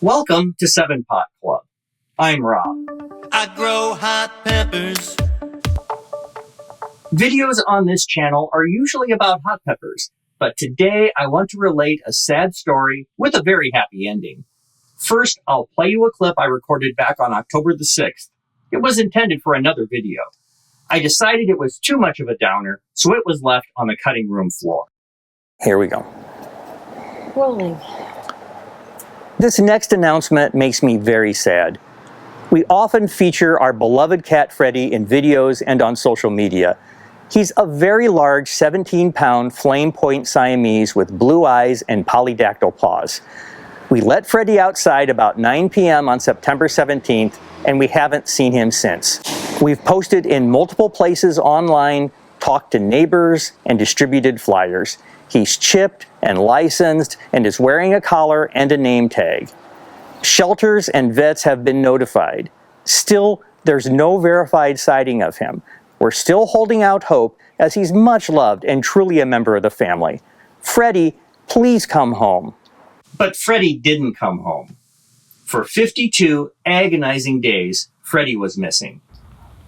Welcome to 7 Pot Club. I'm Rob. I grow hot peppers. Videos on this channel are usually about hot peppers, but today I want to relate a sad story with a very happy ending. First, I'll play you a clip I recorded back on October the 6th. It was intended for another video. I decided it was too much of a downer, so it was left on the cutting room floor. Here we go. Rolling. This next announcement makes me very sad. We often feature our beloved cat Freddy in videos and on social media. He's a very large 17-pound flame point Siamese with blue eyes and polydactyl paws. We let Freddy outside about 9 p.m. on September 17th, and we haven't seen him since. We've posted in multiple places online, talked to neighbors, and distributed flyers. He's chipped and licensed and is wearing a collar and a name tag. Shelters and vets have been notified. Still, there's no verified sighting of him. We're still holding out hope as he's much loved and truly a member of the family. Freddy, please come home. But Freddy didn't come home. For 52 agonizing days, Freddy was missing.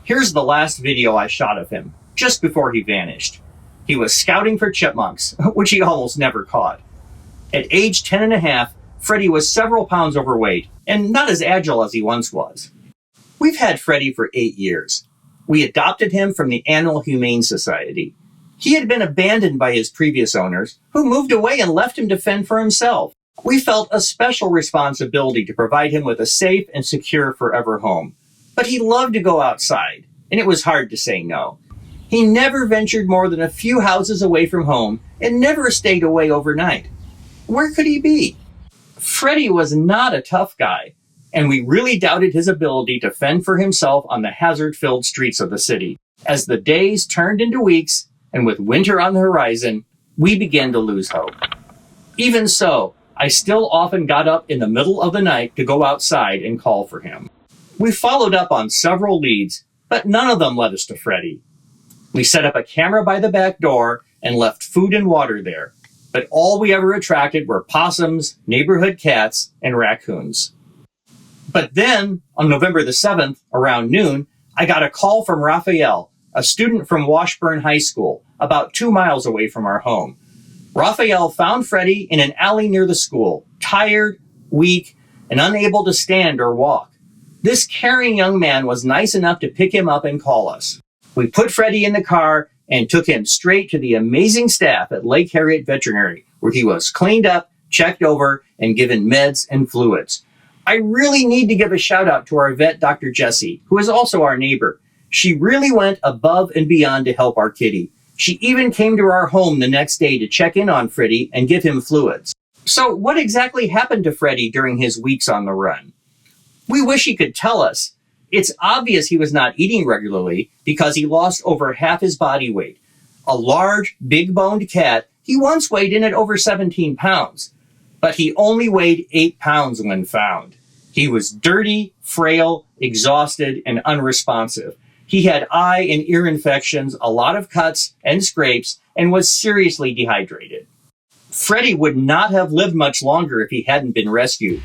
Here's the last video I shot of him, just before he vanished. He was scouting for chipmunks, which he almost never caught. At age 10 and a half, Freddy was several pounds overweight and not as agile as he once was. We've had Freddy for 8 years. We adopted him from the Animal Humane Society. He had been abandoned by his previous owners, who moved away and left him to fend for himself. We felt a special responsibility to provide him with a safe and secure forever home. But he loved to go outside, and it was hard to say no. He never ventured more than a few houses away from home and never stayed away overnight. Where could he be? Freddy was not a tough guy, and we really doubted his ability to fend for himself on the hazard-filled streets of the city. As the days turned into weeks, and with winter on the horizon, we began to lose hope. Even so, I still often got up in the middle of the night to go outside and call for him. We followed up on several leads, but none of them led us to Freddy. We set up a camera by the back door and left food and water there, but all we ever attracted were possums, neighborhood cats, and raccoons. But then, on November the 7th, around noon, I got a call from Raphael, a student from Washburn High School, about 2 miles away from our home. Raphael found Freddy in an alley near the school, tired, weak, and unable to stand or walk. This caring young man was nice enough to pick him up and call us. We put Freddy in the car and took him straight to the amazing staff at Lake Harriet Veterinary, where he was cleaned up, checked over, and given meds and fluids. I really need to give a shout out to our vet, Dr. Jessie, who is also our neighbor. She really went above and beyond to help our kitty. She even came to our home the next day to check in on Freddy and give him fluids. So what exactly happened to Freddy during his weeks on the run? We wish he could tell us. It's obvious he was not eating regularly because he lost over half his body weight. A large, big-boned cat, he once weighed in at over 17 pounds. But he only weighed 8 pounds when found. He was dirty, frail, exhausted, and unresponsive. He had eye and ear infections, a lot of cuts and scrapes, and was seriously dehydrated. Freddy would not have lived much longer if he hadn't been rescued.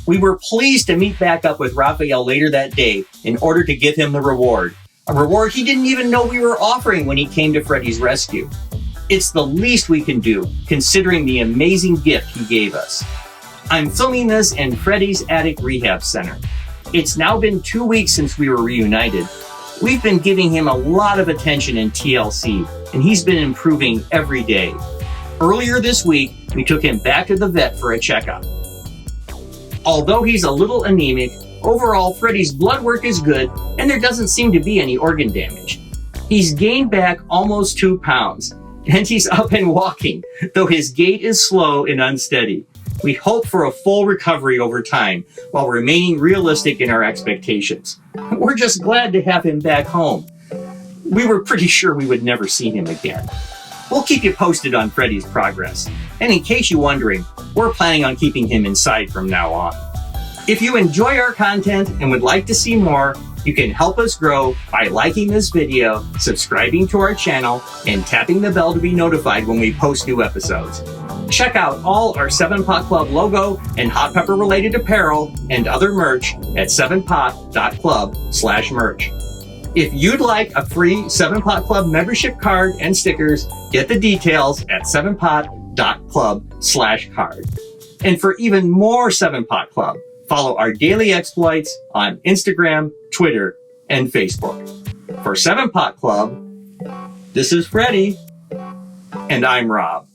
We were pleased to meet back up with Raphael later that day in order to give him the reward, a reward he didn't even know we were offering when he came to Freddy's rescue. It's the least we can do, considering the amazing gift he gave us. I'm filming this in Freddy's Attic Rehab Center. It's now been 2 weeks since we were reunited. We've been giving him a lot of attention in TLC, and he's been improving every day. Earlier this week, we took him back to the vet for a checkup. Although he's a little anemic, overall Freddy's blood work is good, and there doesn't seem to be any organ damage. He's gained back almost 2 pounds, and he's up and walking, though his gait is slow and unsteady. We hope for a full recovery over time, while remaining realistic in our expectations. We're just glad to have him back home. We were pretty sure we would never see him again. We'll keep you posted on Freddy's progress. And in case you're wondering, we're planning on keeping him inside from now on. If you enjoy our content and would like to see more, you can help us grow by liking this video, subscribing to our channel, and tapping the bell to be notified when we post new episodes. Check out all our 7-Pot Club logo and hot pepper related apparel and other merch at 7pot.club/merch. If you'd like a free 7-Pot Club membership card and stickers, get the details at 7pot.club/card. And for even more 7-Pot Club, follow our daily exploits on Instagram, Twitter, and Facebook. For 7-Pot Club, this is Freddy, and I'm Rob.